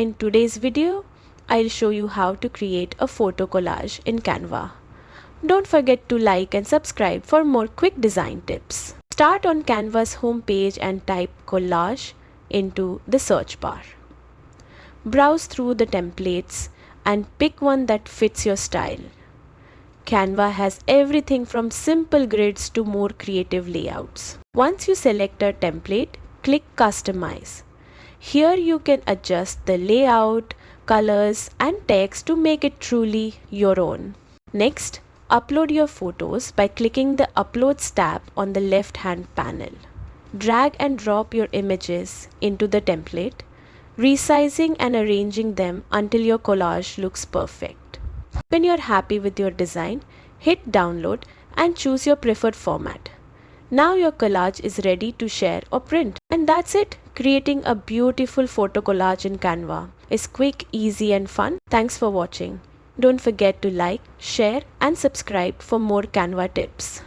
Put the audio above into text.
In today's video, I'll show you how to create a photo collage in Canva. Don't forget to like and subscribe for more quick design tips. Start on Canva's homepage and type collage into the search bar. Browse through the templates and pick one that fits your style. Canva has everything from simple grids to more creative layouts. Once you select a template, click Customize. Here you can adjust the layout, colors and text to make it truly your own. Next, upload your photos by clicking the Uploads tab on the left-hand panel. Drag and drop your images into the template, resizing and arranging them until your collage looks perfect. When you're happy with your design, hit download and choose your preferred format. Now your collage is ready to share or print. And that's it. Creating a beautiful photo collage in Canva is quick, easy and fun. Thanks for watching. Don't forget to like, share and subscribe for more Canva tips.